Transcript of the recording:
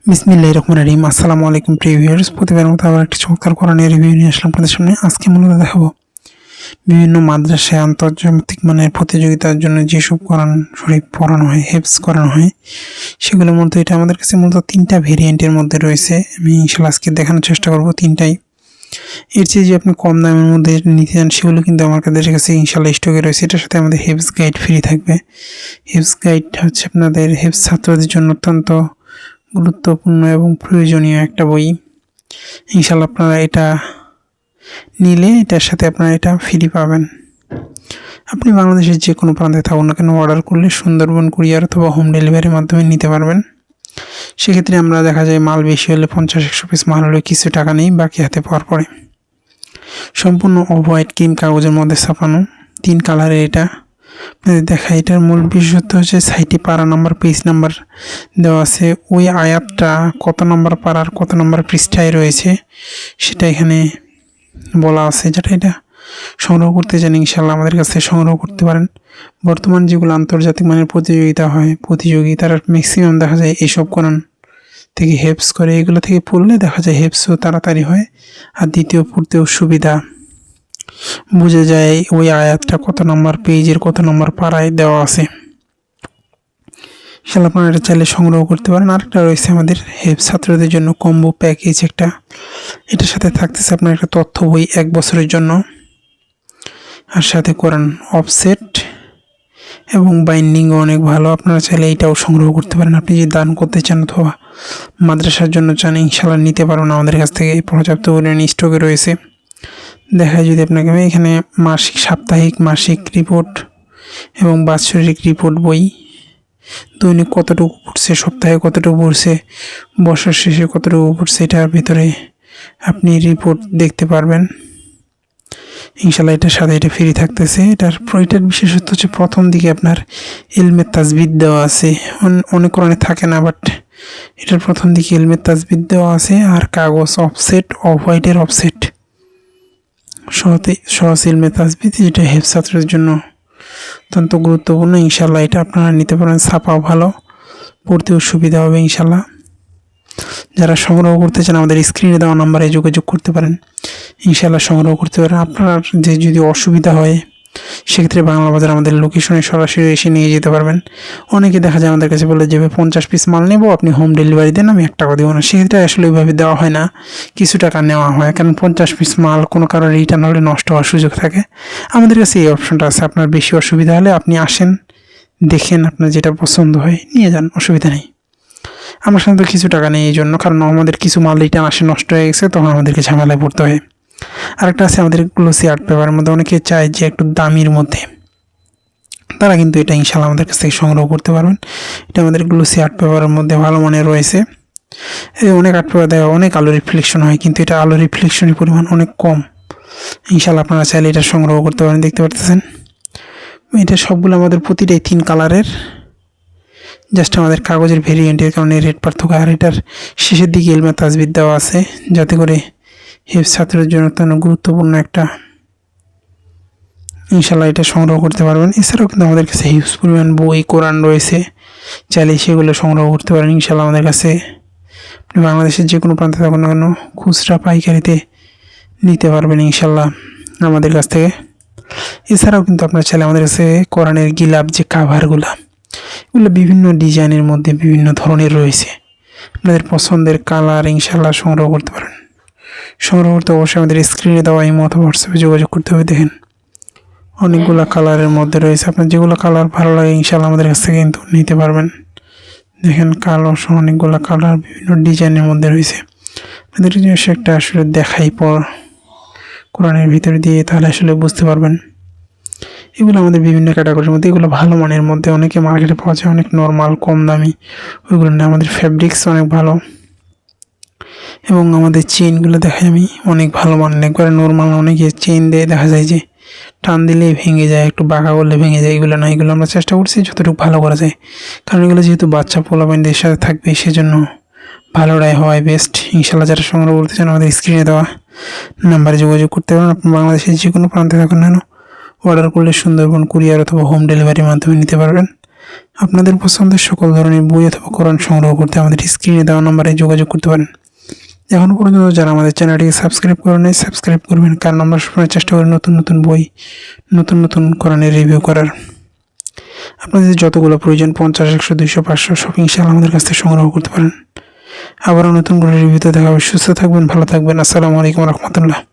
বিসমিল্লাহির রহমানির রহিম। আসসালামু আলাইকুম প্রিয় ভিউয়ার্স, প্রতিবারের মতো আবার একটি চমৎকার কোরআনের রিভিউ নিয়ে আসলাম আপনাদের সামনে। আজকে মূলত দেখাবো বিভিন্ন মাদ্রাসায় আন্তর্জাতিক মানের প্রতিযোগিতার জন্য যেসব কোরআন শরীফ পড়ানো হয়, হেফজ করানো হয়, সেগুলোর মধ্যে এটা আমাদের কাছে মূলত 3টা ভেরিয়েন্টের মধ্যে রয়েছে। আমি ইনশাআল্লাহ আজকে দেখানোর চেষ্টা করব 3টাই। এর চেয়ে যে আপনি কম দামের মধ্যে নিতে চান সেগুলো কিন্তু আমার কাছে ইনশাআল্লাহ স্টকে রয়েছে। এটার সাথে আমাদের হেফজ গাইড ফ্রি থাকবে। হেফজ গাইড হচ্ছে আপনাদের হেফজ ছাত্রদের জন্য অত্যন্ত গুরুত্বপূর্ণ এবং প্রয়োজনীয় একটা বই। ইনশাআল্লাহ আপনারা এটা নিলে এটার সাথে আপনারা এটা ফ্রি পাবেন। আপনি বাংলাদেশের যে কোনো প্রান্তে থাকুন না কেন অর্ডার করলে সুন্দরবন কুরিয়ার অথবা হোম ডেলিভারির মাধ্যমে নিতে পারবেন। সেক্ষেত্রে আমরা দেখা যায় মাল বেশি হলে 50-100 পিস মাল হলে কিছু টাকা নেই, বাকি হাতে পাওয়ার পরে। সম্পূর্ণ অফ হোয়াইট ক্রিম কাগজের মধ্যে ছাপানো, 3 কালারের এটা। আপনাদের দেখা এটার মূল বিশেষত্ব হচ্ছে সাইটে পারা নাম্বার, পেজ নাম্বার দেওয়া আছে। ওই আয়াতটা কত নম্বর পারার কত নম্বর পৃষ্ঠায় রয়েছে সেটা এখানে বলা আছে। যেটা এটা সংগ্রহ করতে চান ইনশাআল্লাহ আমাদের কাছে সংগ্রহ করতে পারেন। বর্তমান যেগুলো আন্তর্জাতিক মানের প্রতিযোগিতা হয়, প্রতিযোগিতার ম্যাক্সিমাম দেখা যায় এইসব কোরআন থেকে হেফজ করে। এগুলো থেকে পড়লে দেখা যায় হেফজও তাড়াতাড়ি হয়, আর দ্বিতীয় পড়তেও সুবিধা, বুঝে যায় ওই আয়াতটা কত নম্বর পেজের কত নম্বর পাড়ায় দেওয়া আছে। ইনশাআল্লাহ আপনারা এটা চাইলে সংগ্রহ করতে পারেন। আরেকটা রয়েছে আমাদের হেফজ ছাত্রদের জন্য কম্বো প্যাকেজ একটা। এটার সাথে থাকতেছে আপনার একটা তথ্য বই 1 বছরের জন্য, আর সাথে কোরআন অফসেট এবং বাইন্ডিংও অনেক ভালো। আপনারা চাইলে এইটাও সংগ্রহ করতে পারেন। আপনি যদি দান করতে চান অথবা মাদ্রাসার জন্য চান ইনশাআল্লাহ নিতে পারবেন আমাদের কাছ থেকে। পর্যাপ্ত পরিমাণে স্টকে রয়েছে। দেখায় যদি আপনাকে আমি এখানে মাসিক, সাপ্তাহিক, মাসিক রিপোর্ট এবং বাৎসরিক রিপোর্ট বই, দৈনিক কতটুকু পড়ছে, সপ্তাহে কতটুকু পড়ছে, বছর শেষে কতটুকু পড়ছে, এটার ভিতরে আপনি রিপোর্ট দেখতে পারবেন ইনশাআল্লাহ। এটার সাথে এটা ফ্রি থাকতেছে। এটার বিশেষত্ব হচ্ছে প্রথম দিকে আপনার ইলমে তাজবিদ দেওয়া আছে। অনেক কোরআনে থাকে না, বাট এটার প্রথম দিকে ইলমে তাজবিদ দেওয়া আছে, আর কাগজ অফসেট, অফ হোয়াইটের অফসেট সহজ ইলমে তাজবিদ, যেটা হেফজ ছাত্রদের জন্য অত্যন্ত গুরুত্বপূর্ণ। ইনশাআল্লাহ এটা আপনারা নিতে পারেন। ছাপাও ভালো, পড়তেও সুবিধা হবে ইনশাআল্লাহ। যারা সংগ্রহ করতে চান আমাদের স্ক্রিনে দেওয়া নাম্বারে যোগাযোগ করতে পারেন, ইনশাআল্লাহ সংগ্রহ করতে পারেন। আপনার যে যদি অসুবিধা হয় সেক্ষেত্রে বাংলা বাজার আমাদের লোকেশনে সরাসরি এসে নিয়ে যেতে পারবেন। অনেকে দেখা যায় আমাদের কাছে বলে যে 50 পিস মাল নেব, আপনি হোম ডেলিভারি দেন, আমি 1 টাকা দেবো না। সেক্ষেত্রে আসলে ওইভাবে দেওয়া হয় না, কিছু টাকা নেওয়া হয়, কারণ 50 পিস মাল কোনো কারণে রিটার্ন হলে নষ্ট হওয়ার সুযোগ থাকে। আমাদের কাছে এই অপশনটা আছে। আপনার বেশি অসুবিধা হলে আপনি আসেন, দেখেন, আপনার যেটা পছন্দ হয় নিয়ে যান, অসুবিধা নেই। আমার সাথে তো কিছু টাকা নেই এই জন্য, কারণ আমাদের কিছু মাল রিটার্ন আসে নষ্ট হয়ে গেছে, তখন আমাদেরকে ঝামেলায় পড়তে হয়। আরেকটা আছে আমাদের গ্লোসি আর্ট পেপারের মধ্যে। অনেকে চায় যে একটু দামির মধ্যে, তারা কিন্তু এটা ইনশাআল্লাহ আমাদের কাছ থেকে সংগ্রহ করতে পারবেন। এটা আমাদের গ্লোসি আর্ট পেপারের মধ্যে ভালো মানের রয়েছে। অনেক আর্ট পেপার দেওয়া অনেক আলো রিফ্লেকশন হয়, কিন্তু এটা আলো রিফ্লেকশনের পরিমাণ অনেক কম। ইনশাআল্লাহ আপনারা চাইলে এটা সংগ্রহ করতে পারেন। দেখতে পারতেছেন এটা সবগুলো আমাদের প্রতিটাই 3 কালারের, জাস্ট আমাদের কাগজের ভেরিয়েন্টের কারণে রেট পার্থক্য। আর এটার শেষের দিকে ইলমে তাজবিদ দেওয়া আছে, যাতে করে হেফজ ছাত্রের জন্য অত্যন্ত গুরুত্বপূর্ণ একটা। ইনশাআল্লাহ এটা সংগ্রহ করতে পারবেন। এছাড়াও কিন্তু আমাদের কাছে হিউজ পরিমাণ বই কোরআন রয়েছে, চাইলে সেগুলো সংগ্রহ করতে পারেন ইনশাআল্লাহ আমাদের কাছে। আপনি বাংলাদেশের যে কোনো প্রান্তে থাকুন না কেন খুচরা পাইকারিতে নিতে পারবেন ইনশাআল্লাহ আমাদের কাছ থেকে। এছাড়াও কিন্তু আপনার চাইলে আমাদের কাছে কোরআনের গিলাপ যে কাভারগুলো, এগুলো বিভিন্ন ডিজাইনের মধ্যে বিভিন্ন ধরনের রয়েছে। আপনাদের পছন্দের কালার ইনশাআল্লাহ সংগ্রহ করতে পারেন। সংগ্রহ করতে অবশ্যই আমাদের স্ক্রিনে দেওয়া ইমো অথবা হোয়াটসঅ্যাপে যোগাযোগ করতে হবে। দেখেন অনেকগুলো কালারের মধ্যে রয়েছে, আপনার যেগুলো কালার ভালো লাগে ইনশাআল্লাহ আমাদের কাছ থেকে কিন্তু নিতে পারবেন। দেখেন কালো সহ অনেকগুলো কালার বিভিন্ন ডিজাইনের মধ্যে রয়েছে। আপনাদের যদি একটা আসলে দেখাই কোরআনের ভিতরে দিয়ে, তাহলে আসলে বুঝতে পারবেন। এগুলো আমাদের বিভিন্ন ক্যাটাগরির মধ্যে, এগুলো ভালো মানের মধ্যে। অনেকে মার্কেটে পাওয়া যায় অনেক নর্মাল কম দামি, ওইগুলো না। আমাদের ফ্যাব্রিক্স অনেক ভালো, এবং আমাদের চেইনগুলো দেখাই আমি অনেক ভালো মানের। একবারে নর্মাল অনেকে চেইন দিয়ে দেখা যায় যে টান দিলেই ভেঙে যায়, একটু বাঁকা করলে ভেঙে যায়। এগুলো না, এগুলো আমরা চেষ্টা করছি যতটুকু ভালো করা যায়, কারণ এগুলো যেহেতু বাচ্চা পোলাপাইনদের সাথে থাকবে, সেজন্য ভালোটাই হওয়াই বেস্ট। ইনশাআল্লাহ যারা সংগ্রহ করতে চান আমাদের স্ক্রিনে দেওয়া নাম্বারে যোগাযোগ করতে পারেন। আপনি বাংলাদেশের যে কোনো প্রান্তে থাকুন না কেন অর্ডার করলে সুন্দরবন কুরিয়ার অথবা হোম ডেলিভারির মাধ্যমে নিতে পারবেন। আপনাদের পছন্দের সকল ধরনের বই অথবা কোরআন সংগ্রহ করতে আমাদের স্ক্রিনে দেওয়া নম্বরে যোগাযোগ করতে পারেন। এখনও পর্যন্ত যারা আমাদের চ্যানেলটিকে সাবস্ক্রাইব করেন সাবস্ক্রাইব করবেন, কারণ আমরা সবসময় চেষ্টা করি নতুন নতুন বই, নতুন নতুন কোরআনের রিভিউ করার। আপনাদের যতগুলো প্রয়োজন 50, 100, 200, 500 সব ইনশাআল্লাহ আমাদের কাছ থেকে সংগ্রহ করতে পারেন। আবারও নতুন করে রিভিউতে দেখা হবে। সুস্থ থাকবেন, ভালো থাকবেন। আসসালামু আলাইকুম রহমতুল্লাহ।